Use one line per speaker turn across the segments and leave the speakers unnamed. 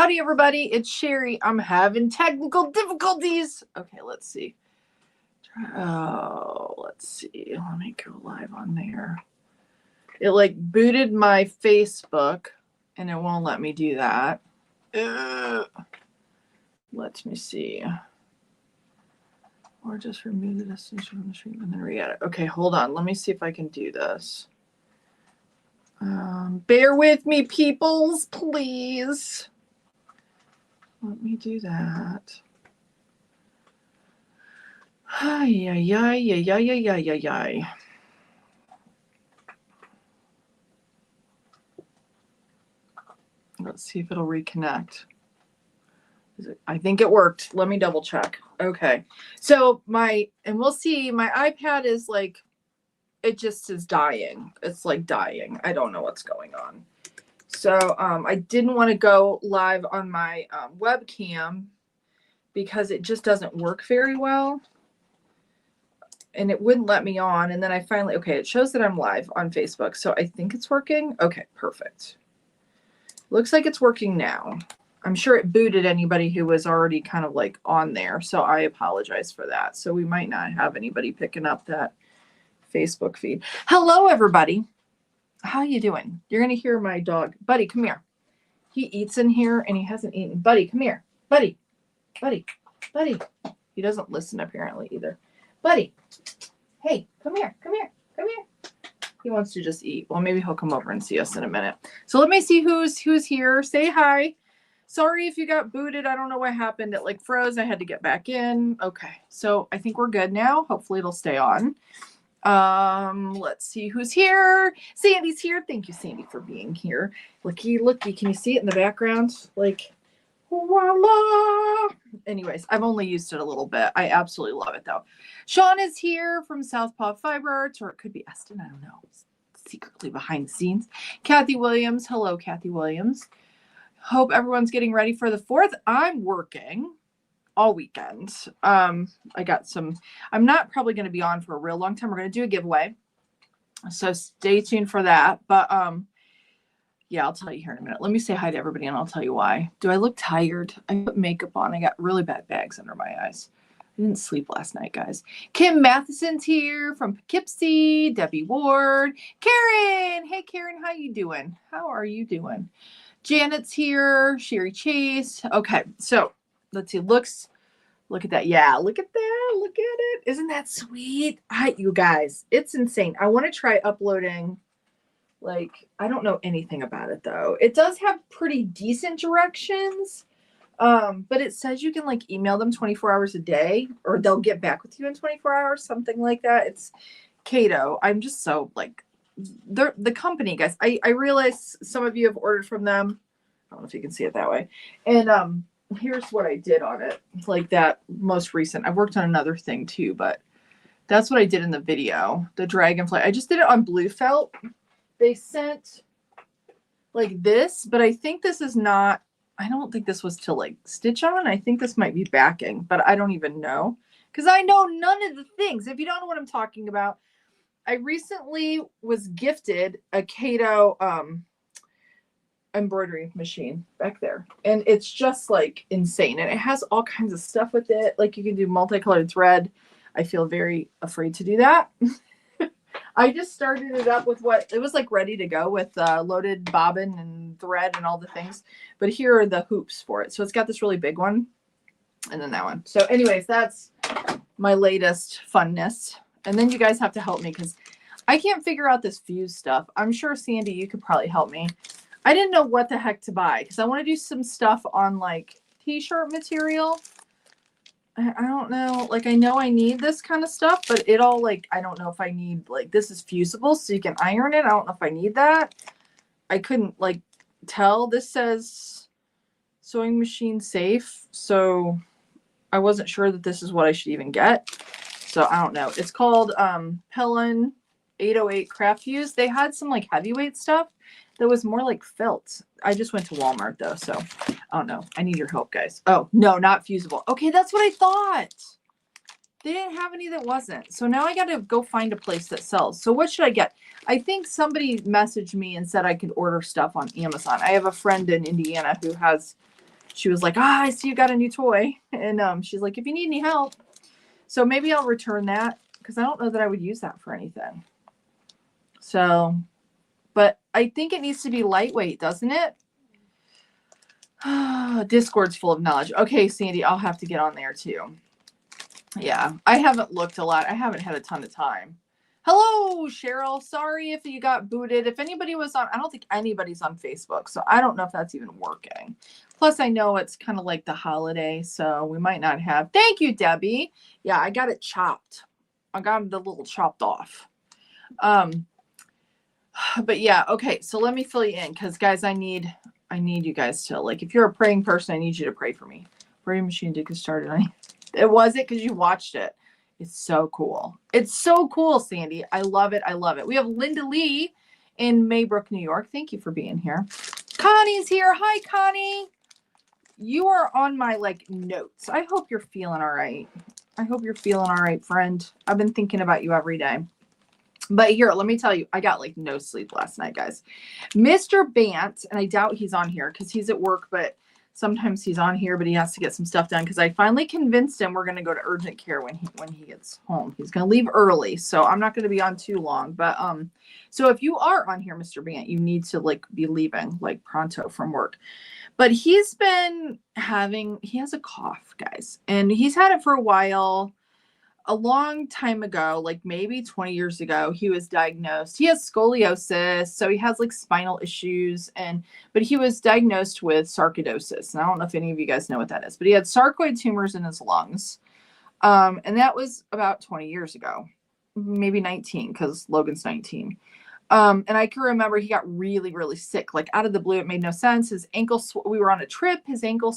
Howdy, everybody. It's Cheri. I'm having technical difficulties. Okay, let's see. Let's see. Let me go live on there. It like booted my Facebook, and it won't let me do that. Let me see. Or just remove the destination from the stream and then re-edit. Okay, hold on. Let me see if I can do this. Bear with me, peoples, please. Let me do that. Ay, ay, ay, ay, ay, ay, ay, ay. Let's see if it'll reconnect. I think it worked. Let me double check. Okay. So and we'll see, my iPad is like, it just is dying. It's like dying. I don't know what's going on. So I didn't want to go live on my webcam because it just doesn't work very well. And it wouldn't let me on. And then I finally, okay, it shows that I'm live on Facebook. So I think it's working. Okay, perfect. Looks like it's working now. I'm sure it booted anybody who was already kind of like on there. So I apologize for that. So we might not have anybody picking up that Facebook feed. Hello, everybody. How you doing? You're going to hear my dog. Buddy, come here. He eats in here and he hasn't eaten. Buddy, come here. Buddy, buddy, buddy. He doesn't listen apparently either. Buddy, hey, come here, come here, come here. He wants to just eat. Well, maybe he'll come over and see us in a minute. So let me see who's here. Say hi. Sorry if you got booted. I don't know what happened. It like froze. I had to get back in. Okay. So I think we're good now. Hopefully it'll stay on. Let's see who's here. Sandy's here. Thank you, Sandy, for being here. Looky. Can you see it in the background? Like, voila. Anyways, I've only used it a little bit. I absolutely love it though. Sean is here from Southpaw Fiber Arts, or it could be Eston. I don't know. Secretly behind the scenes. Kathy Williams. Hello, Kathy Williams. Hope everyone's getting ready for the 4th. I'm working all weekend. I'm not probably going to be on for a real long time. We're going to do a giveaway. So stay tuned for that. But yeah, I'll tell you here in a minute. Let me say hi to everybody and I'll tell you why. Do I look tired? I put makeup on. I got really bad bags under my eyes. I didn't sleep last night, guys. Kim Matheson's here from Poughkeepsie. Debbie Ward. Karen. Hey, Karen. How you doing? How are you doing? Janet's here. Sherry Chase. Okay. So let's see. Look at that. Yeah. Look at that. Look at it. Isn't that sweet? You guys, it's insane. I want to try uploading. Like, I don't know anything about it though. It does have pretty decent directions. But it says you can like email them 24 hours a day or they'll get back with you in 24 hours, something like that. It's Cato. I'm just so like, they're the company, guys. I realize some of you have ordered from them. I don't know if you can see it that way. And here's what I did on it. Like that most recent. I've worked on another thing too, but that's what I did in the video. The dragonfly. I just did it on blue felt. They sent like this, but I think this is not, I don't think this was to like stitch on. I think this might be backing, but I don't even know because I know none of the things. If you don't know what I'm talking about, I recently was gifted a Cato embroidery machine back there. And it's just like insane. And it has all kinds of stuff with it. Like you can do multicolored thread. I feel very afraid to do that. I just started it up with what it was like ready to go with loaded bobbin and thread and all the things. But here are the hoops for it. So it's got this really big one and then that one. So anyways, that's my latest funness. And then you guys have to help me because I can't figure out this fuse stuff. I'm sure, Sandy, you could probably help me. I didn't know what the heck to buy because I want to do some stuff on like t-shirt material. I don't know. Like, I know I need this kind of stuff, but it all like, I don't know if I need like, this is fusible so you can iron it. I don't know if I need that. I couldn't like tell. This says sewing machine safe. So I wasn't sure that this is what I should even get. So I don't know. It's called Pellin 808 Craft Fuse. They had some like heavyweight stuff that was more like felt. I just went to Walmart though, so I don't know. I need your help, guys. Oh, no, not fusible. Okay, that's what I thought. They didn't have any that wasn't. So now I got to go find a place that sells. So what should I get? I think somebody messaged me and said I could order stuff on Amazon. I have a friend in Indiana who has she was like, ah, I see you got a new toy. And she's like, if you need any help. So maybe I'll return that because I don't know that I would use that for anything. So, but I think it needs to be lightweight, doesn't it? Discord's full of knowledge. Okay, Sandy, I'll have to get on there too. Yeah, I haven't looked a lot. I haven't had a ton of time. Hello, Cheryl. Sorry if you got booted. If anybody was on, I don't think anybody's on Facebook, so I don't know if that's even working. Plus, I know it's kind of like the holiday, so we might not have. Thank you, Debbie. Yeah, I got it chopped. I got the little chopped off. But yeah, okay. So let me fill you in because, guys, I need you guys to, like, if you're a praying person, I need you to pray for me. Praying machine did get started. It was it because you watched it. It's so cool. It's so cool, Sandy. I love it. I love it. We have Linda Lee in Maybrook, New York. Thank you for being here. Connie's here. Hi, Connie. You are on my notes. I hope you're feeling all right. I hope you're feeling all right, friend. I've been thinking about you every day. But here, let me tell you, I got no sleep last night, guys. Mr. Bant, and I doubt he's on here because he's at work, but sometimes he's on here, but he has to get some stuff done because I finally convinced him we're going to go to urgent care when he gets home. He's going to leave early, so I'm not going to be on too long. But so if you are on here, Mr. Bant, you need to be leaving pronto from work. But he's been he has a cough, guys, and he's had it for a while. A long time ago, maybe 20 years ago, he was diagnosed. He has scoliosis, so he has spinal issues, but he was diagnosed with sarcoidosis. And I don't know if any of you guys know what that is, but he had sarcoid tumors in his lungs. And that was about 20 years ago, maybe 19, because Logan's 19. And I can remember he got really, really sick, out of the blue. It made no sense. His ankle, we were on a trip. His ankle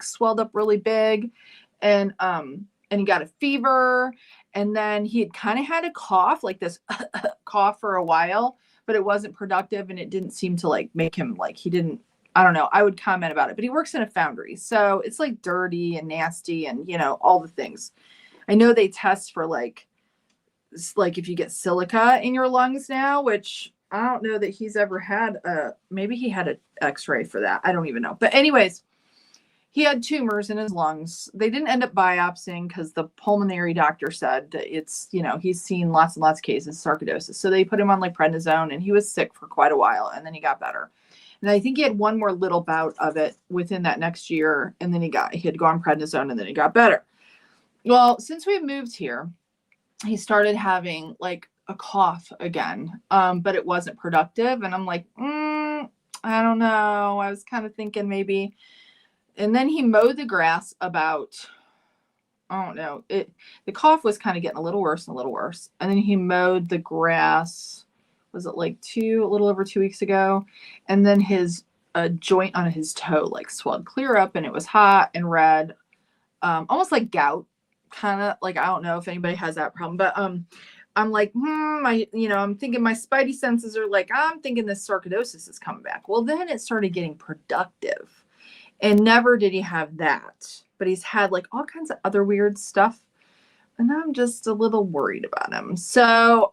swelled up really big, and he got a fever, and then he had kind of had a cough, this cough for a while, but it wasn't productive, and it didn't seem to make him he didn't. I don't know. I would comment about it, but he works in a foundry, so it's dirty and nasty, and all the things. I know they test for if you get silica in your lungs now, which I don't know that he's ever had. Maybe he had an X-ray for that. I don't even know. But anyways, he had tumors in his lungs. They didn't end up biopsying because the pulmonary doctor said that it's, he's seen lots and lots of cases of sarcoidosis. So they put him on prednisone, and he was sick for quite a while, and then he got better. And I think he had one more little bout of it within that next year, and then he had gone prednisone, and then he got better. Well, since we moved here, he started having a cough again, but it wasn't productive. And I'm I don't know. I was kind of thinking maybe. And then he mowed the grass about, I don't know, the cough was kind of getting a little worse and a little worse. And then he mowed the grass, was it a little over 2 weeks ago? And then his joint on his toe swelled clear up, and it was hot and red, almost like gout, kind of I don't know if anybody has that problem, but I'm I'm thinking my spidey senses are I'm thinking this sarcoidosis is coming back. Well, then it started getting productive. And never did he have that, but he's had all kinds of other weird stuff, and I'm just a little worried about him. So,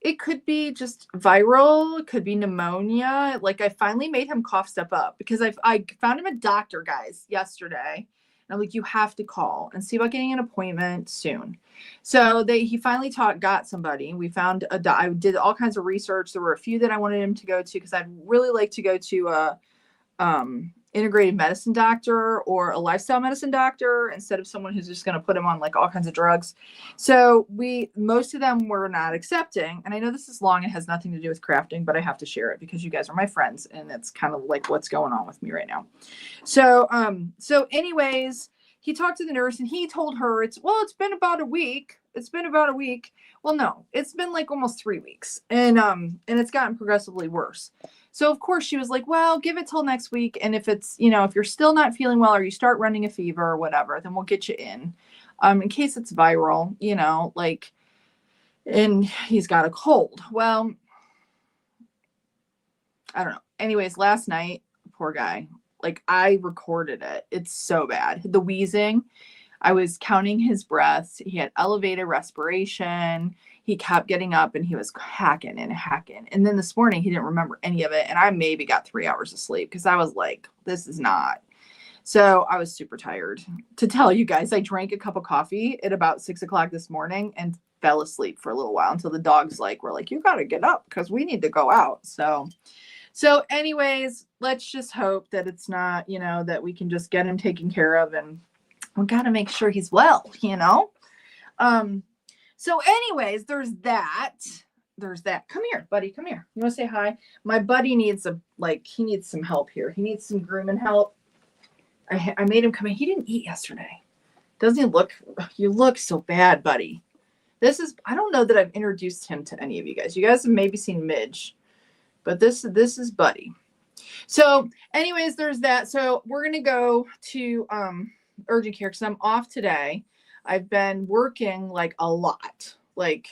it could be just viral. It could be pneumonia. I finally made him cough step up because I found him a doctor, guys, yesterday. And I'm you have to call and see about getting an appointment soon. So he finally got somebody. We found I did all kinds of research. There were a few that I wanted him to go to because I'd really like to go to a integrated medicine doctor or a lifestyle medicine doctor instead of someone who's just going to put him on all kinds of drugs. So most of them were not accepting. And I know this is long and has nothing to do with crafting, but I have to share it because you guys are my friends, and it's kind of what's going on with me right now. So anyways, he talked to the nurse, and he told her it's been about a week. It's been about a week. Well, no, it's been almost 3 weeks, and it's gotten progressively worse. So of course she was well, give it till next week. And if it's, if you're still not feeling well, or you start running a fever or whatever, then we'll get you in case it's viral, and he's got a cold. Well, I don't know. Anyways, last night, poor guy, I recorded it. It's so bad. The wheezing, I was counting his breaths. He had elevated respiration. he kept getting up and he was hacking and hacking. And then this morning he didn't remember any of it. And I maybe got 3 hours of sleep because I was like, this is not. So I was super tired. To tell you guys, I drank a cup of coffee at about 6 o'clock this morning and fell asleep for a little while until the dogs were like, you got to get up because we need to go out. So anyways, let's just hope that it's not, that we can just get him taken care of, and we got to make sure he's well, So anyways, there's that. Come here, buddy. Come here. You want to say hi? My buddy needs he needs some help here. He needs some grooming help. I made him come in. He didn't eat yesterday. Doesn't he look? You look so bad, buddy. I don't know that I've introduced him to any of you guys. You guys have maybe seen Midge, but this is Buddy. So anyways, there's that. So we're going to go to urgent care because I'm off today. I've been working a lot, like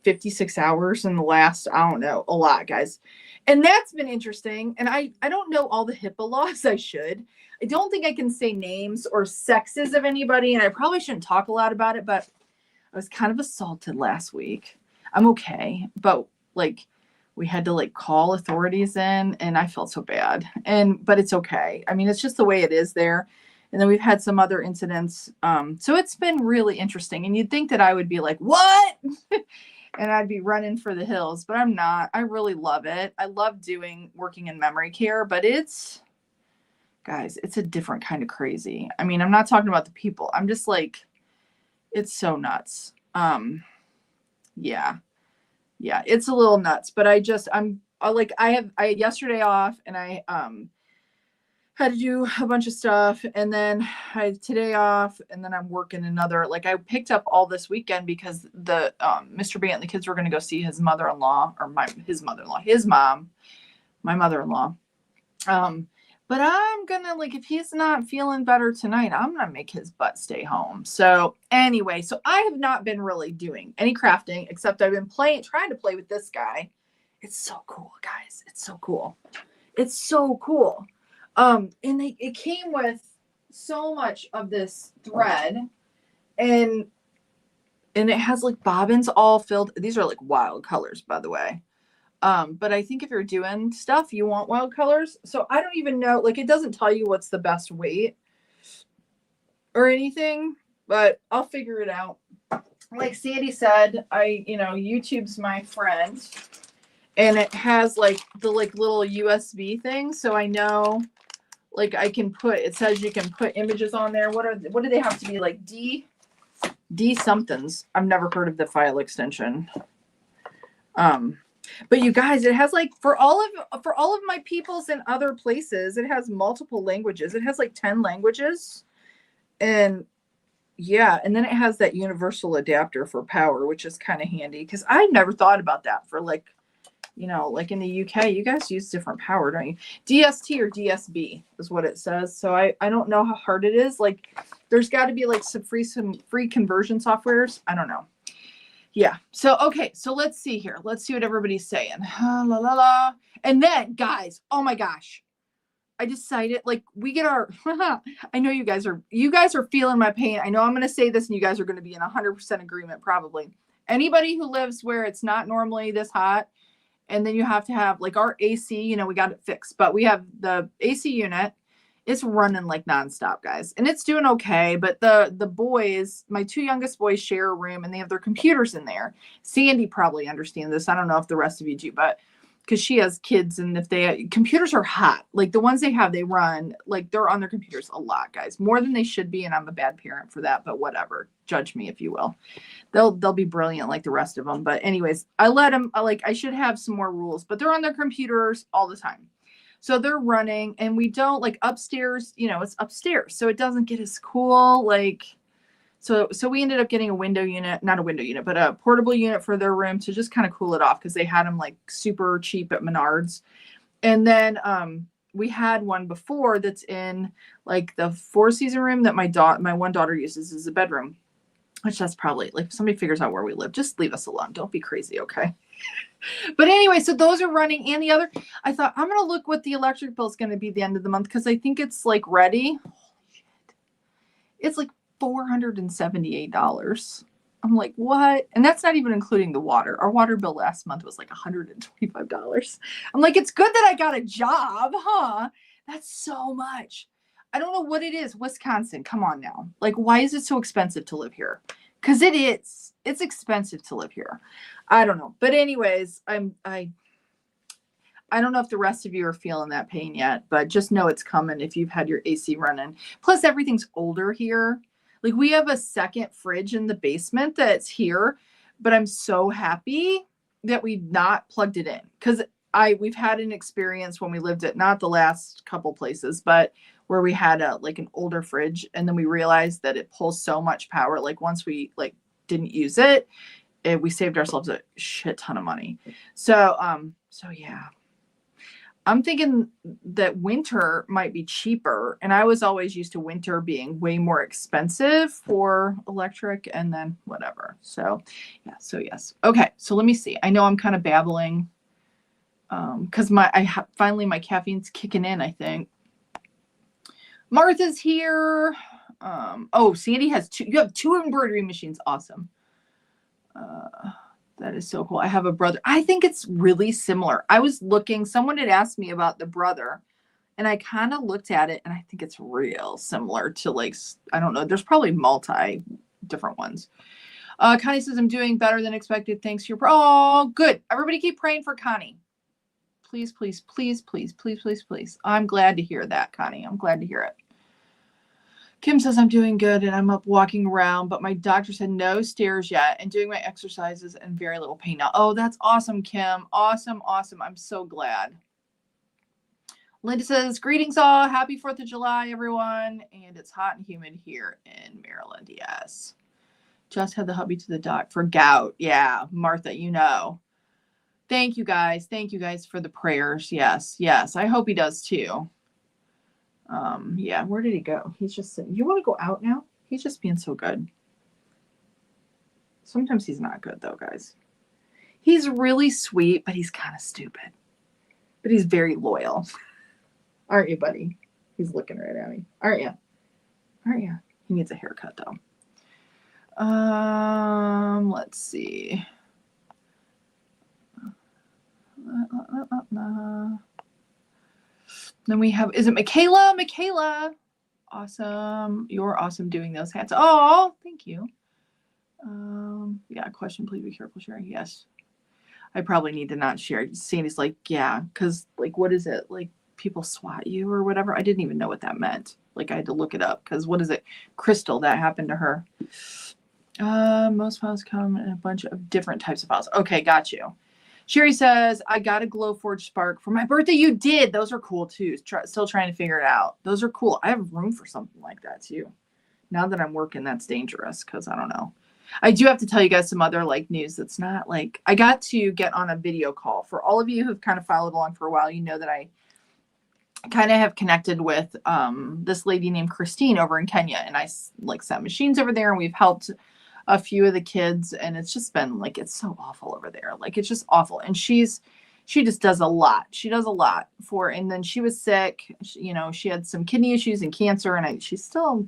56 hours in the last, I don't know, a lot, guys. And that's been interesting. And I don't know all the HIPAA laws. I should. I don't think I can say names or sexes of anybody. And I probably shouldn't talk a lot about it, but I was kind of assaulted last week. I'm okay. But we had to call authorities in, and I felt so bad. But it's okay. I mean, it's just the way it is there. And then we've had some other incidents. So it's been really interesting. And you'd think that I would be like, what? And I'd be running for the hills, but I'm not. I really love it. I love working in memory care, but guys, it's a different kind of crazy. I mean, I'm not talking about the people. I'm just it's so nuts. Yeah, it's a little nuts, but I had yesterday off, and I had to do a bunch of stuff, and then I had today off, and then I'm working another. I picked up all this weekend because the Mr. Bant and the kids were going to go see his mother-in-law, or his mother-in-law, his mom, my mother-in-law. But I'm gonna if he's not feeling better tonight, I'm gonna make his butt stay home. So anyway, so I have not been really doing any crafting, except I've been trying to play with this guy. It's so cool, guys. It's so cool. It's so cool. And it came with so much of this thread, and it has bobbins all filled. These are wild colors, by the way. But I think if you're doing stuff, you want wild colors. So I don't even know, it doesn't tell you what's the best weight or anything, but I'll figure it out. Like Sandy said, YouTube's my friend, and it has the little USB thing. So I know I can it says you can put images on there. What do they have to be D somethings? I've never heard of the file extension. But you guys, it has for all of my peoples in other places, it has multiple languages. It has 10 languages. And yeah, and then it has that universal adapter for power, which is kind of handy because I never thought about that for in the UK, you guys use different power, don't you? DST or DSB is what it says. So I don't know how hard it is. There's got to be some free conversion softwares. I don't know. Yeah. So, okay. So let's see here. Let's see what everybody's saying. La, la, la. And then, guys, oh my gosh, I decided we get our, I know you guys are feeling my pain. I know I'm going to say this and you guys are going to be in 100% agreement probably. Anybody who lives where it's not normally this hot, and then you have to have our AC, we got it fixed, but we have the AC unit. It's running nonstop, guys. And it's doing okay. But the boys, my two youngest boys share a room, and they have their computers in there. Sandy probably understands this. I don't know if the rest of you do, but because she has kids, and if computers are hot, the ones they have, they run, they're on their computers a lot, guys, more than they should be. And I'm a bad parent for that, but whatever. Judge me if you will. They'll be brilliant like the rest of them. But anyways, I let them, I should have some more rules, but they're on their computers all the time. So they're running, and we don't upstairs, it's upstairs. So it doesn't get as cool. So we ended up getting not a window unit, but a portable unit for their room to just kind of cool it off. Cause they had them super cheap at Menards. And then, we had one before that's in the 4-season room that my one daughter uses as a bedroom, which that's probably if somebody figures out where we live, just leave us alone. Don't be crazy. Okay. But anyway, so those are running. And the other, I thought I'm going to look what the electric bill is going to be at the end of the month. Cause I think it's ready. Holy shit. It's $478. I'm like, what? And that's not even including the water. Our water bill last month was like $125. I'm like, it's good that I got a job, huh? That's so much. I don't know what it is. Wisconsin, come on now. Like, why is it so expensive to live here? Because it is. It's expensive to live here. I don't know. But anyways, I don't know if the rest of you are feeling that pain yet, but just know it's coming if you've had your AC running. Plus, everything's older here. Like, we have a second fridge in the basement that's here, but I'm so happy that we've not plugged it in, because we've had an experience when we lived at, not the last couple places, but where we had an older fridge, and then we realized that it pulls so much power. Like, once we didn't use it, we saved ourselves a shit ton of money. So yeah. I'm thinking that winter might be cheaper. And I was always used to winter being way more expensive for electric, and then whatever. So yeah, so yes. Okay, so let me see. I know I'm kind of babbling because finally my caffeine's kicking in, I think. Martha's here. Oh, Sandy has two. You have two embroidery machines. Awesome. That is so cool. I have a brother. I think it's really similar. I was looking, someone had asked me about the brother, and I kind of looked at it, and I think it's real similar to, I don't know. There's probably multi different ones. Connie says, I'm doing better than expected. Thanks to your, oh, good. Everybody keep praying for Connie. Please, please, please, please, please, please, please. I'm glad to hear that, Connie. I'm glad to hear it. Kim says, I'm doing good and I'm up walking around, but my doctor said no stairs yet and doing my exercises and very little pain now. Oh, that's awesome, Kim. Awesome, awesome. I'm so glad. Linda says, greetings all. Happy 4th of July, everyone. And it's hot and humid here in Maryland. Yes. Just had the hubby to the doc for gout. Yeah, Martha, you know. Thank you guys. Thank you guys for the prayers. Yes, yes. I hope he does too. Yeah, where did he go? He's just sitting. You want to go out now? He's just being so good. Sometimes he's not good though, guys. He's really sweet, but he's kind of stupid. But he's very loyal. Aren't you, buddy? He's looking right at me. Aren't you? Aren't you? He needs a haircut though. Let's see. Then we have, is it Michaela? Michaela. Awesome. You're awesome doing those hats. Oh, thank you. Yeah, question, please be careful sharing. Yes. I probably need to not share. Sandy's like, yeah, because what is it? Like, people swat you or whatever? I didn't even know what that meant. I had to look it up because what is it? Crystal, that happened to her. Most files come in a bunch of different types of files. Okay, got you. Cheri says, I got a Glowforge Spark for my birthday. You did. Those are cool too. Still trying to figure it out. Those are cool. I have room for something like that too. Now that I'm working, that's dangerous because I don't know. I do have to tell you guys some other news that's not I got to get on a video call. For all of you who've kind of followed along for a while, you know that I kind of have connected with this lady named Christine over in Kenya, and I sent machines over there, and we've helped a few of the kids, and it's just been it's so awful over there. It's just awful. And she just does a lot. She does a lot and then she was sick. She had some kidney issues and cancer, and she's still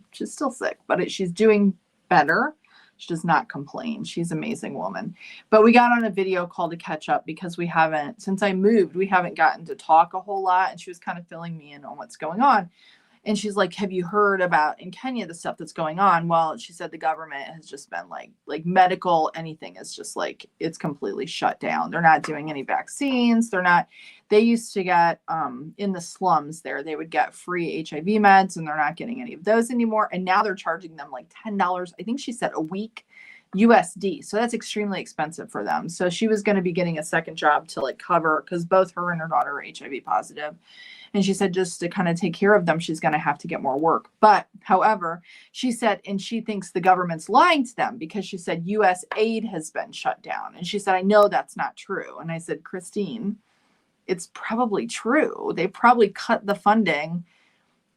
sick, but she's doing better. She does not complain. She's an amazing woman. But we got on a video call to catch up because since I moved, we haven't gotten to talk a whole lot, and she was kind of filling me in on what's going on. And she's like, have you heard about in Kenya the stuff that's going on? Well, she said the government has just been like medical, anything is just it's completely shut down. They're not doing any vaccines. They used to get in the slums there, they would get free HIV meds, and they're not getting any of those anymore. And now they're charging them $10, I think she said, a week USD. So that's extremely expensive for them. So she was going to be getting a second job to cover, because both her and her daughter are HIV positive. And she said just to kind of take care of them, she's going to have to get more work. But however, she said, and she thinks the government's lying to them, because she said US aid has been shut down. And she said, I know that's not true. And I said, Christine, it's probably true. They probably cut the funding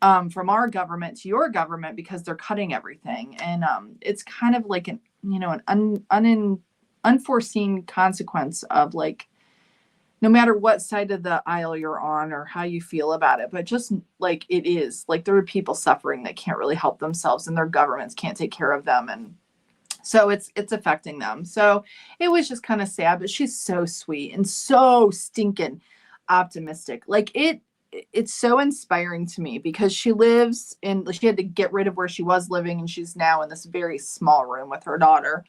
from our government to your government because they're cutting everything. And it's kind of an unforeseen consequence of no matter what side of the aisle you're on or how you feel about it, but just it is there are people suffering that can't really help themselves, and their governments can't take care of them. And So it's affecting them. So it was just kind of sad, but she's so sweet and so stinking optimistic. Like it's so inspiring to me because she had to get rid of where she was living, and she's now in this very small room with her daughter.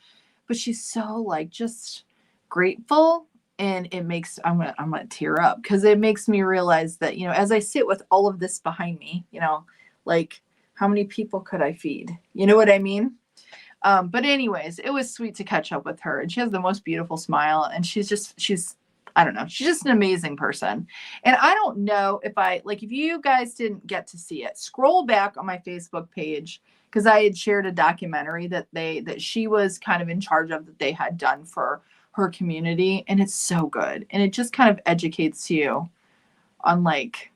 But she's so like just grateful, and it makes I'm gonna tear up because it makes me realize that, you know, as I sit with all of this behind me, you know, like how many people could I feed? You know what I mean? But anyways, it was sweet to catch up with her, and she has the most beautiful smile, and she's I don't know, she's just an amazing person. And I don't know if you guys didn't get to see it, scroll back on my Facebook page, because I had shared a documentary that she was kind of in charge of, that they had done for her community, and it's so good, and it just kind of educates you on like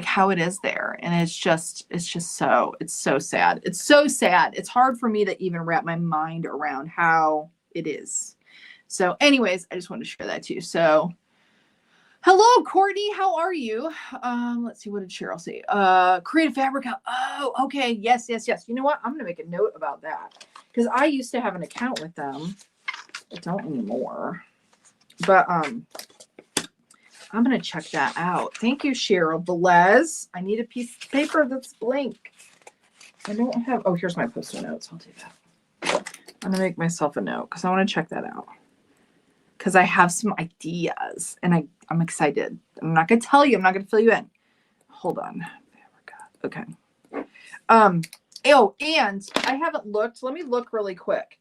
how it is there. And it's so sad. It's so sad. It's hard for me to even wrap my mind around how it is. So anyways, I just wanted to share that too. So hello, Courtney. How are you? Let's see. What did Cheryl say? Creative Fabric. Oh, okay. Yes. You know what? I'm going to make a note about that, because I used to have an account with them. I don't anymore. But, I'm going to check that out. Thank you, Cheryl. Velez. I need a piece of paper that's blank. I don't have, oh, here's my post-it notes. I'll do that. I'm going to make myself a note because I want to check that out, because I have some ideas, and I'm excited. I'm not going to tell you. I'm not going to fill you in. Hold on. Okay. Oh, and I haven't looked. Let me look really quick.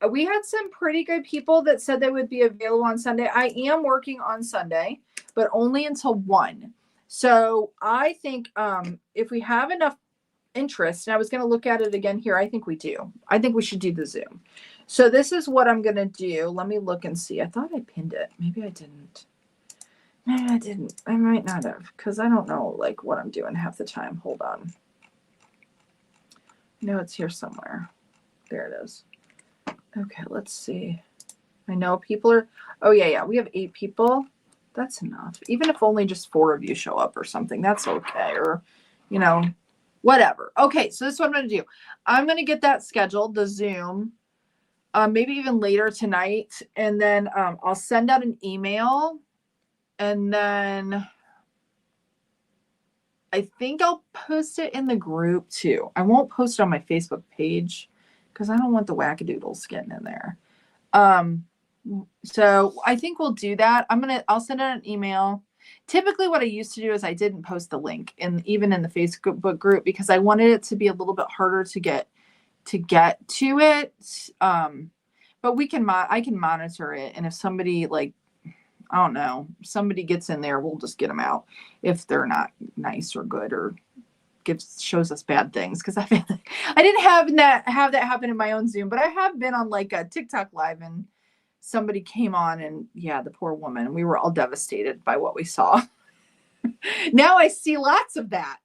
We had some pretty good people that said they would be available on Sunday. I am working on Sunday, but only until 1. So I think if we have enough interest, and I was going to look at it again here, I think we do. I think we should do the Zoom. So this is what I'm going to do. Let me look and see. I thought I pinned it. Maybe I didn't. Maybe I didn't. I might not have, because I don't know like what I'm doing half the time. Hold on. No, it's here somewhere. There it is. Okay, let's see. I know people are, oh yeah, we have 8 people. That's enough. Even if only just 4 of you show up or something, that's okay. Or, you know, whatever. Okay, so this is what I'm going to do. I'm going to get that scheduled, the Zoom, maybe even later tonight. And then I'll send out an email. And then I think I'll post it in the group too. I won't post it on my Facebook page, because I don't want the wackadoodles getting in there. So I think we'll do that. I'll send out an email. Typically what I used to do is I didn't post the link even in the Facebook group, because I wanted it to be a little bit harder to get to it. But I can monitor it. And if somebody I don't know, somebody gets in there, we'll just get them out if they're not nice or good or shows us bad things. Because I didn't have that happen in my own Zoom, but I have been on like a TikTok live, and somebody came on, and yeah, the poor woman, we were all devastated by what we saw. Now I see lots of that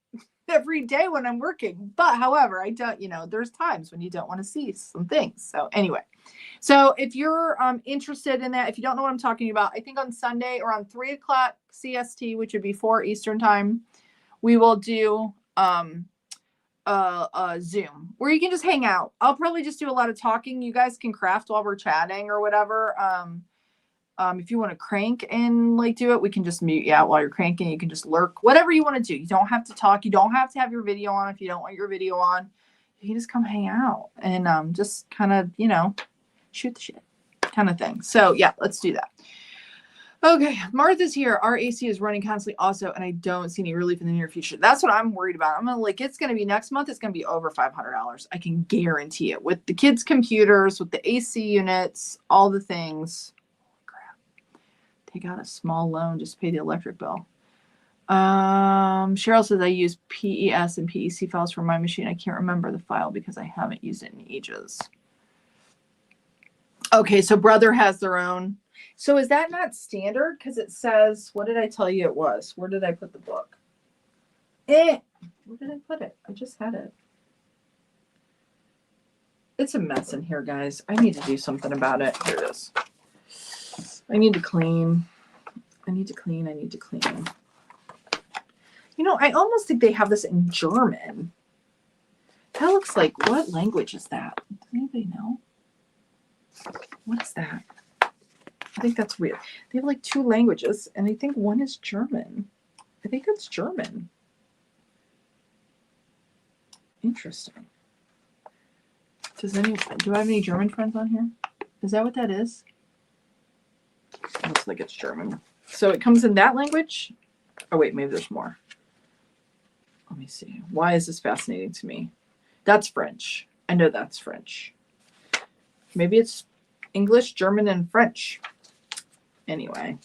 every day when I'm working, but however, I don't, there's times when you don't want to see some things. So anyway, so if you're interested in that, if you don't know what I'm talking about, I think on Sunday around 3:00 CST, which would be 4 Eastern time, we will do Zoom where you can just hang out. I'll probably just do a lot of talking. You guys can craft while we're chatting or whatever. If you want to crank and do it, we can just mute you out while you're cranking. You can just lurk, whatever you want to do. You don't have to talk. You don't have to have your video on. If you don't want your video on, you can just come hang out and just kind of, shoot the shit kind of thing. So yeah, let's do that. Okay, Martha's here. Our AC is running constantly also, and I don't see any relief in the near future. That's what I'm worried about. I'm it's going to be next month. It's going to be over $500. I can guarantee it, with the kids' computers, with the AC units, all the things. Crap. Take out a small loan just to pay the electric bill. Cheryl says I use PES and PEC files for my machine. I can't remember the file because I haven't used it in ages. Okay, so Brother has their own. So is that not standard? Because it says, what did I tell you it was? Where did I put the book? Where did I put it? I just had it. It's a mess in here, guys. I need to do something about it. Here it is. I need to clean. I need to clean. I almost think they have this in German. That looks like, what language is that? Does anybody know? What is that? I think that's weird. They have like 2 languages, and I think one is German. I think that's German. Interesting. Do I have any German friends on here? Is that what that is? Looks like it's German. So it comes in that language? Oh wait, maybe there's more. Let me see. Why is this fascinating to me? That's French. I know that's French. Maybe it's English, German, and French. Anyway.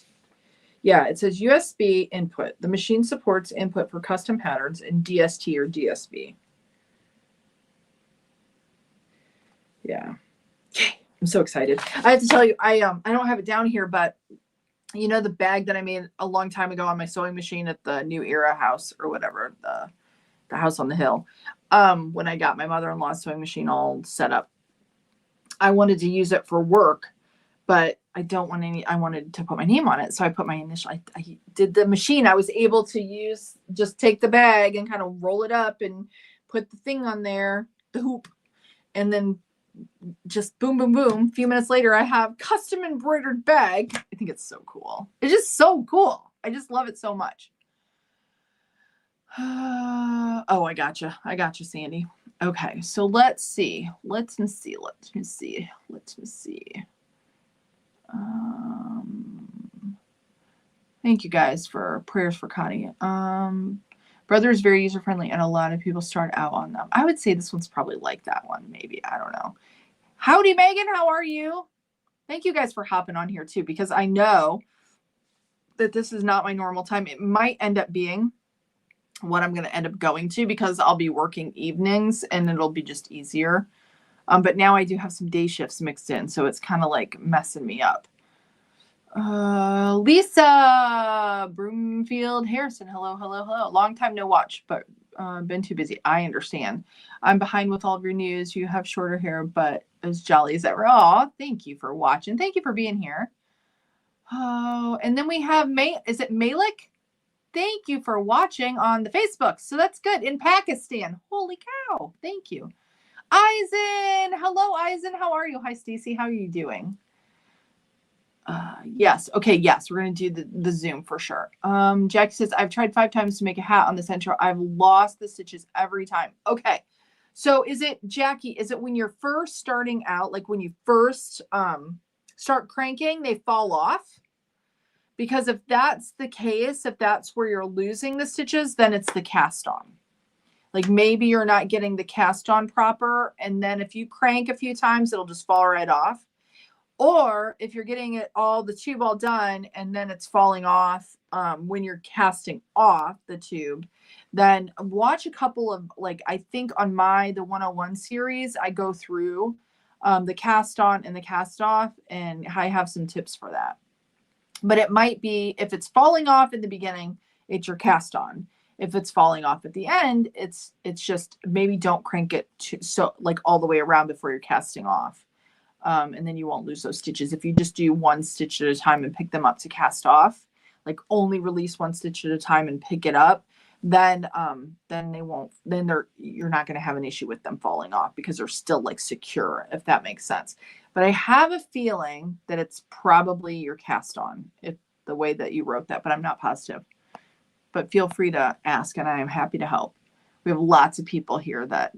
Yeah, it says USB input. The machine supports input for custom patterns in DST or DSB. Yeah. I'm so excited. I have to tell you, I don't have it down here, but you know the bag that I made a long time ago on my sewing machine at the New Era house or whatever, the house on the hill. When I got my mother-in-law's sewing machine all set up, I wanted to use it for work, but I wanted to put my name on it. So I put my initial, I did the machine. I was able to just take the bag and kind of roll it up and put the thing on there, the hoop, and then just boom, boom, boom. A few minutes later, I have custom embroidered bag. I think it's so cool. It's just so cool. I just love it so much. Oh, I gotcha, Sandy. Okay, so let's see. Thank you guys for prayers for Connie. Brother is very user friendly, and a lot of people start out on them. I would say this one's probably like that one. Maybe, I don't know. Howdy, Megan. How are you? Thank you guys for hopping on here too, because I know that this is not my normal time. It might end up being what I'm going to end up going to because I'll be working evenings and it'll be just easier. But now I do have some day shifts mixed in, so it's kind of like messing me up. Lisa Broomfield Harrison. Hello. Long time no watch, but been too busy. I understand. I'm behind with all of your news. You have shorter hair, but as jolly as ever. Oh, thank you for watching. Thank you for being here. Oh, and then we have is it Malik? Thank you for watching on the Facebook. So that's good. In Pakistan. Holy cow. Thank you. Eisen. Hello, Eisen. How are you? Hi, Stacy. How are you doing? Yes. Okay. Yes. We're going to do the Zoom for sure. Jackie says, I've tried 5 times to make a hat on the central. I've lost the stitches every time. Okay. So Jackie, is it when you're first starting out, like when you first start cranking, they fall off? Because if that's the case, if that's where you're losing the stitches, then it's the cast on. Like maybe you're not getting the cast on proper. And then if you crank a few times, it'll just fall right off. Or if you're getting the tube all done and then it's falling off when you're casting off the tube, then watch a couple of, like, I think on the 101 series, I go through the cast on and the cast off, and I have some tips for that. But it might be, if it's falling off in the beginning, it's your cast on. If it's falling off at the end, it's just maybe don't crank it all the way around before you're casting off. And then you won't lose those stitches. If you just do 1 stitch at a time and pick them up to cast off, like only release 1 stitch at a time and pick it up, then you're not going to have an issue with them falling off because they're still like secure, if that makes sense. But I have a feeling that it's probably your cast on, if the way that you wrote that, but I'm not positive. But feel free to ask, and I am happy to help. We have lots of people here that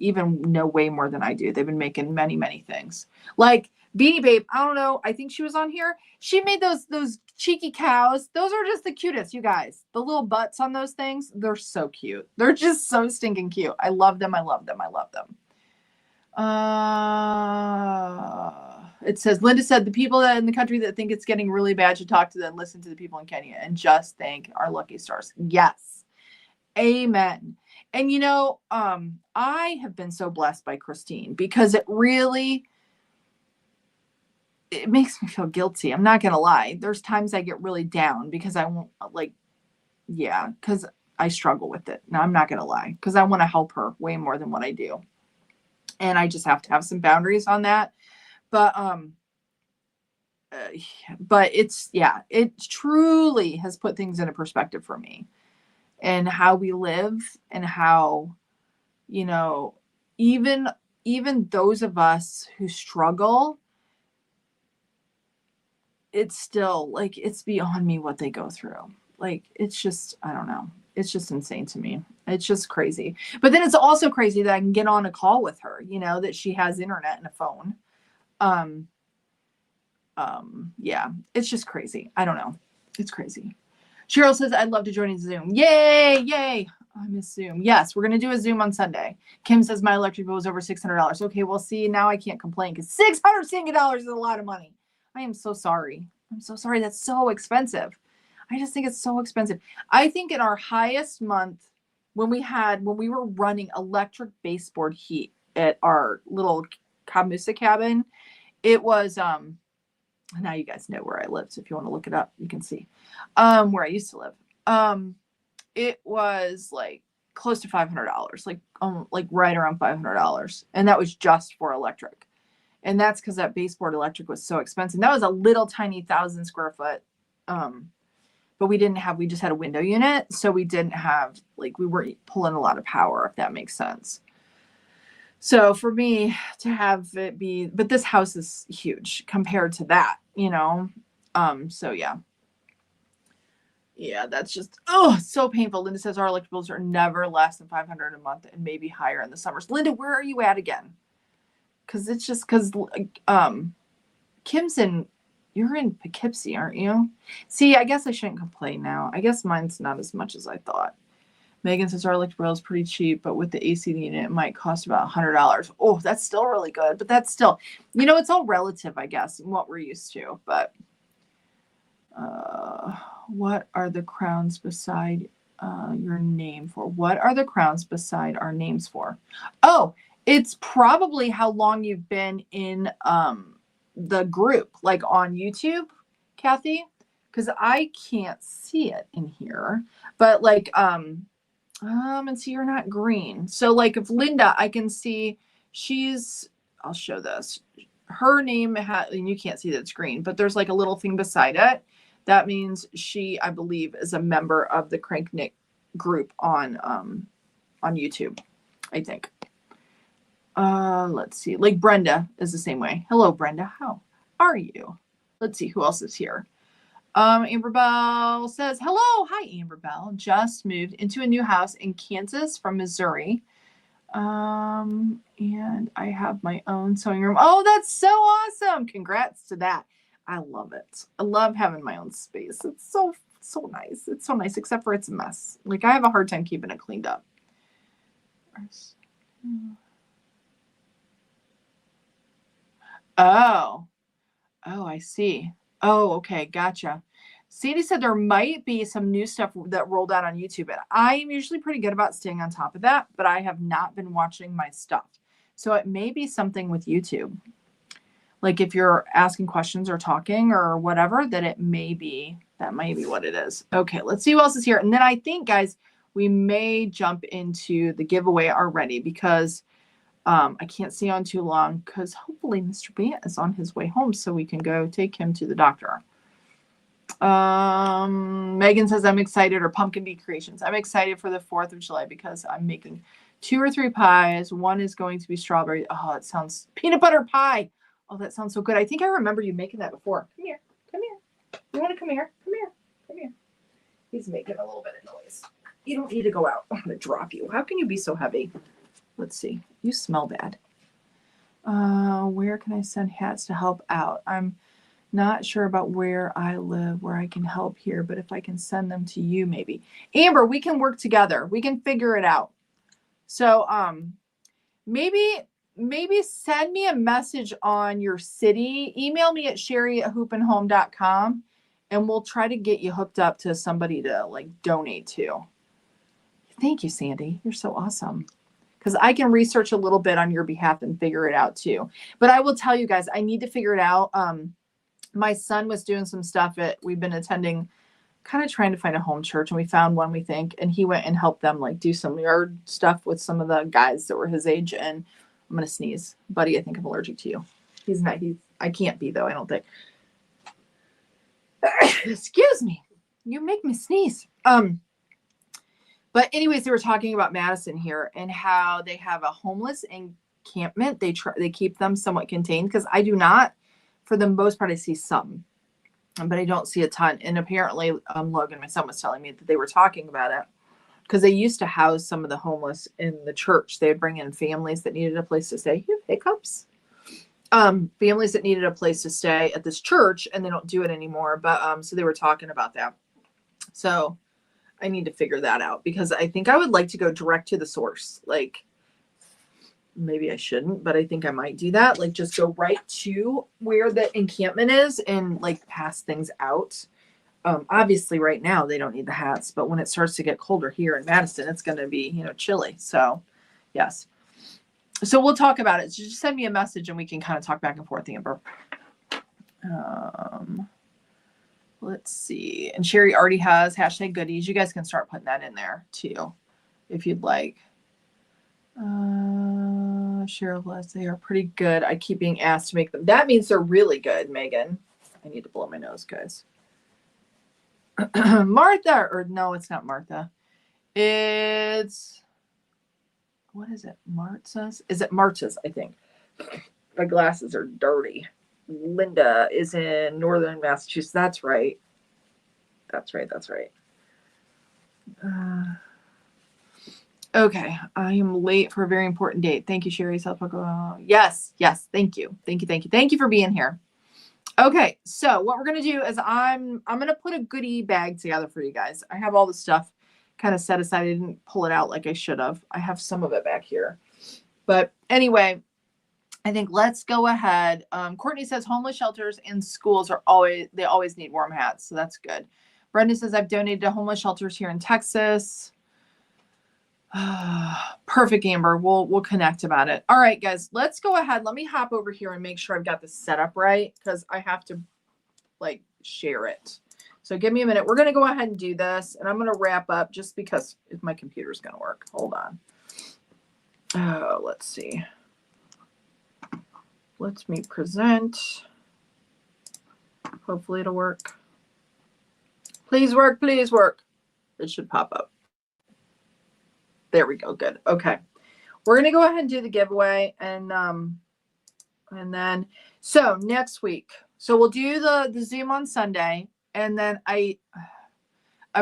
even know way more than I do. They've been making many, many things. Like Beanie Babe, I don't know. I think she was on here. She made those cheeky cows. Those are just the cutest, you guys. The little butts on those things, they're so cute. They're just so stinking cute. I love them. It says, Linda said, the people that in the country that think it's getting really bad should talk to them, listen to the people in Kenya, and just thank our lucky stars. Yes. Amen. And I have been so blessed by Christine because it makes me feel guilty. I'm not going to lie. There's times I get really down because I won't because I struggle with it. Now I'm not going to lie because I want to help her way more than what I do. And I just have to have some boundaries on that. But it truly has put things into perspective for me. And how we live and how, even those of us who struggle, it's still like, it's beyond me what they go through. Like, it's just, I don't know. It's just insane to me. It's just crazy. But then it's also crazy that I can get on a call with her, you know, that she has internet and a phone. Yeah, it's just crazy. I don't know. It's crazy. Cheryl says, I'd love to join in Zoom. Yay, yay. I miss Zoom. Yes, we're going to do a Zoom on Sunday. Kim says my electric bill was over $600. Okay, well, see, now I can't complain because $600 is a lot of money. I am so sorry. I'm so sorry. That's so expensive. I just think it's so expensive. I think in our highest month, when we were running electric baseboard heat at our little Camusa cabin, it was, now you guys know where I live. So if you want to look it up, you can see, where I used to live. It was like close to $500, like right around $500. And that was just for electric. And that's because that baseboard electric was so expensive. That was a little tiny 1,000 square foot. But we just had a window unit. So we didn't have, like, we weren't pulling a lot of power, if that makes sense. So for me to have it be, but this house is huge compared to that, you know? So yeah. Yeah, that's just, so painful. Linda says our electric bills are never less than $500 a month and maybe higher in the summers. Linda, where are you at again? Because it's just Kim's you're in Poughkeepsie, aren't you? See, I guess I shouldn't complain now. I guess mine's not as much as I thought. Megan says our electric bill is pretty cheap, but with the AC unit, it might cost about $100. Oh, that's still really good. But that's still, you know, it's all relative, I guess, and what we're used to. But what are the crowns beside your name for? What are the crowns beside our names for? Oh, it's probably how long you've been in the group, like on YouTube, Kathy, because I can't see it in here. But like, and see, you're not green. So like if Linda, I can see I'll show this. Her name and you can't see that it's green, but there's like a little thing beside it. That means she, I believe, is a member of the CranKnit group on YouTube, I think. Let's see. Like Brenda is the same way. Hello, Brenda. How are you? Let's see who else is here. Amber Bell says, hello. Hi, Amber Bell. Just moved into a new house in Kansas from Missouri. And I have my own sewing room. Oh, that's so awesome. Congrats to that. I love it. I love having my own space. It's so nice. It's so nice, except for it's a mess. Like I have a hard time keeping it cleaned up. Oh, I see. Oh, okay. Gotcha. Sandy said there might be some new stuff that rolled out on YouTube. And I'm usually pretty good about staying on top of that, but I have not been watching my stuff. So it may be something with YouTube. Like if you're asking questions or talking or whatever, that may be what it is. Okay, let's see who else is here. And then I think, guys, we may jump into the giveaway already because I can't stay on too long because hopefully Mr. Bant is on his way home so we can go take him to the doctor. Megan says I'm excited, or Pumpkin Bee Creations. I'm excited for the 4th of July because I'm making 2 or 3 pies. One is going to be strawberry. Oh, it sounds peanut butter pie. Oh, that sounds so good. I think I remember you making that before. Come here. Come here. You want to come here? Come here. Come here. He's making a little bit of noise. You don't need to go out. I'm going to drop you. How can you be so heavy? Let's see. You smell bad. Where can I send hats to help out? I'm not sure about where I live, where I can help here, but if I can send them to you, maybe. Amber, we can work together. We can figure it out. So maybe send me a message on your city. Email me at Cheri@hoopandhome.com and we'll try to get you hooked up to somebody to like donate to. Thank you, Sandy. You're so awesome. Because I can research a little bit on your behalf and figure it out too. But I will tell you guys, I need to figure it out. My son was doing some stuff we've been attending, kind of trying to find a home church, and we found one, we think, and he went and helped them like do some yard stuff with some of the guys that were his age. And I'm going to sneeze. Buddy, I think I'm allergic to you. I can't be though, I don't think. Excuse me. You make me sneeze. But anyways, they were talking about Madison here and how they have a homeless encampment. They keep them somewhat contained because I do not, for the most part, I see some. but I don't see a ton. And apparently, Logan, my son, was telling me that they were talking about it because they used to house some of the homeless in the church. They would bring in families that needed a place to stay. You have hiccups? Families that needed a place to stay at this church, and they don't do it anymore. But so they were talking about that. So I need to figure that out because I think I would like to go direct to the source. Like, maybe I shouldn't, but I think I might do that. Like, just go right to where the encampment is and like pass things out. Obviously right now they don't need the hats, but when it starts to get colder here in Madison, it's going to be, chilly. So yes. So we'll talk about it. So just send me a message and we can kind of talk back and forth, Amber. Let's see. And Cheri already has hashtag goodies. You guys can start putting that in there too, if you'd like. Cheryl bless. They are pretty good. I keep being asked to make them. That means they're really good, Megan. I need to blow my nose, guys. Martha, or no, it's not Martha. It's, what is it? Martha's? Is it Martha's? I think. My glasses are dirty. Linda is in northern Massachusetts. That's right. That's right. Okay. I am late for a very important date. Thank you, Cheri. South Park. Yes. Thank you. Thank you for being here. Okay, so what we're gonna do is I'm gonna put a goodie bag together for you guys. I have all the stuff kind of set aside. I didn't pull it out like I should have. I have some of it back here. But anyway, I think let's go ahead. Courtney says homeless shelters and schools always need warm hats, so that's good. Brenda says I've donated to homeless shelters here in Texas. Perfect, Amber. We'll connect about it. All right, guys, let's go ahead. Let me hop over here and make sure I've got this set up right because I have to like share it. So give me a minute. We're going to go ahead and do this and I'm going to wrap up just because if my computer's going to work. Hold on. Let's see. Let me present. Hopefully it'll work. Please work. It should pop up. There we go. Good. Okay. We're going to go ahead and do the giveaway and then, so next week, so we'll do the Zoom on Sunday and then I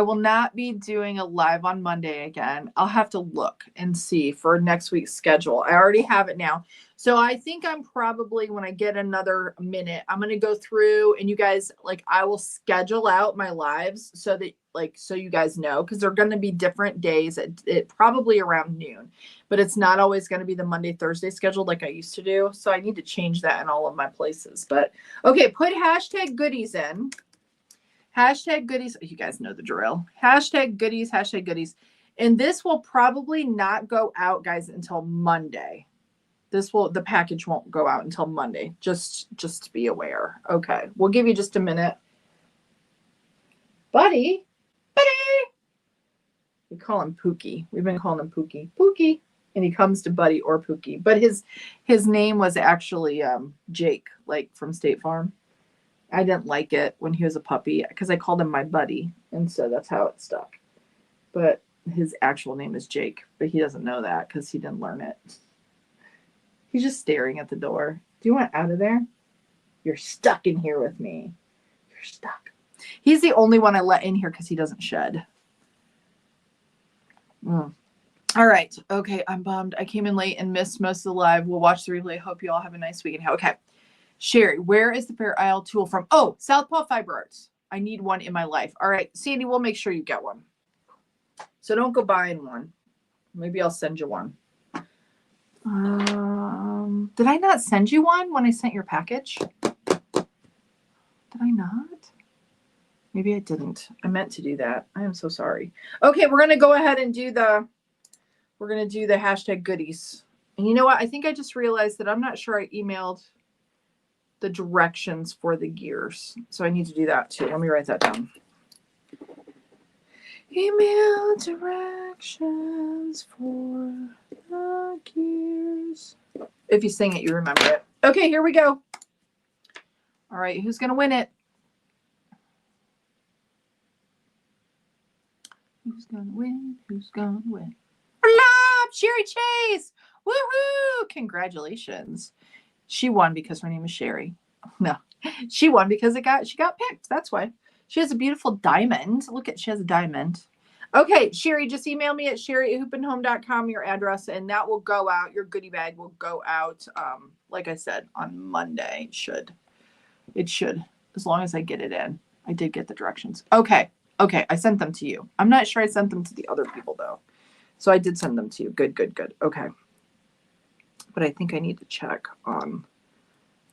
will not be doing a live on Monday again. I'll have to look and see for next week's schedule. I already have it now. So I think I'm probably, when I get another minute, I'm going to go through and you guys, like, I will schedule out my lives so that, like, so you guys know, because they're going to be different days at probably around noon, but it's not always going to be the Monday, Thursday schedule like I used to do. So I need to change that in all of my places. But okay, put hashtag goodies in. Hashtag goodies. You guys know the drill. Hashtag goodies. And this will probably not go out, guys, until Monday. The package won't go out until Monday. Just to be aware. Okay. We'll give you just a minute. Buddy. We call him Pookie. We've been calling him Pookie. And he comes to Buddy or Pookie. But his name was actually Jake, like from State Farm. I didn't like it when he was a puppy because I called him my buddy. And so that's how it stuck. But his actual name is Jake. But he doesn't know that because he didn't learn it. He's just staring at the door. Do you want out of there? You're stuck in here with me. You're stuck. He's the only one I let in here because he doesn't shed. All right. Okay. I'm bummed. I came in late and missed most of the live. We'll watch the replay. Hope you all have a nice weekend. Okay. Cheri, where is the Fair Isle tool from? Oh, Southpaw Fiber Arts. I need one in my life. All right. Sandy, we'll make sure you get one. So don't go buying one. Maybe I'll send you one. Did I not send you one when I sent your package? Did I not? Maybe I didn't. I meant to do that. I am so sorry. Okay, we're going to go ahead and do the hashtag goodies. And you know what? I think I just realized that I'm not sure I emailed the directions for the gears. So I need to do that too. Let me write that down. Email directions for the gears. If you sing it, you remember it. Okay, here we go. All right, who's going to win it? Who's going to win? Who's going to win? Love, Cheri Chase. Woohoo! Congratulations. She won because her name is Cheri. No, She won because she got picked. That's why. She has a beautiful diamond. Look at, she has a diamond. Okay, Cheri, just email me at cheri@hoopandhome.com your address, and that will go out. Your goodie bag will go out, like I said, on Monday. It should, as long as I get it in. I did get the directions. Okay, I sent them to you. I'm not sure I sent them to the other people, though. So I did send them to you. Good. Okay. But I think I need to check on,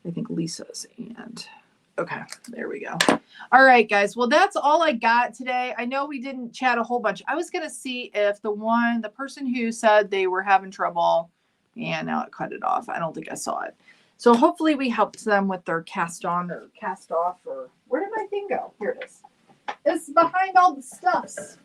I think Lisa's, and okay, there we go. All right, guys. Well, that's all I got today. I know we didn't chat a whole bunch. I was going to see if the person who said they were having trouble, and now it cut it off. I don't think I saw it. So hopefully we helped them with their cast on or cast off, or where did my thing go? Here it is. It's behind all the stuffs.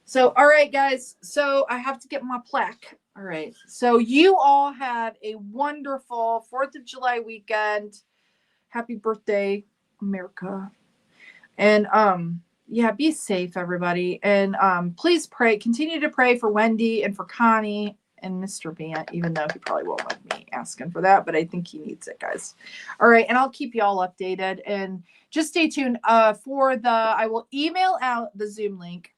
So, all right, guys. So I have to get my plaque. All right. So you all have a wonderful 4th of July weekend. Happy birthday, America. And yeah, be safe, everybody. And please pray, continue to pray for Wendy and for Connie and Mr. Bant, even though he probably won't like me asking for that, but I think he needs it, guys. All right, and I'll keep you all updated. And just stay tuned I will email out the Zoom link.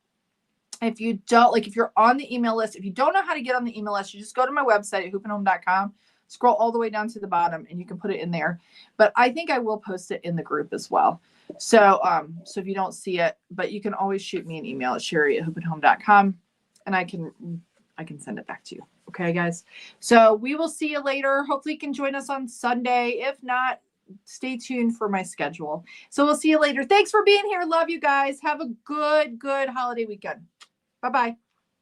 If you don't, like, if you're on the email list, if you don't know how to get on the email list, you just go to my website at hoopandhome.com, scroll all the way down to the bottom, and you can put it in there. But I think I will post it in the group as well. So, so if you don't see it, but you can always shoot me an email at Cheri@hoopandhome.com, and I can send it back to you. Okay, guys. So we will see you later. Hopefully you can join us on Sunday. If not, stay tuned for my schedule. So we'll see you later. Thanks for being here. Love you guys. Have a good holiday weekend. Bye-bye.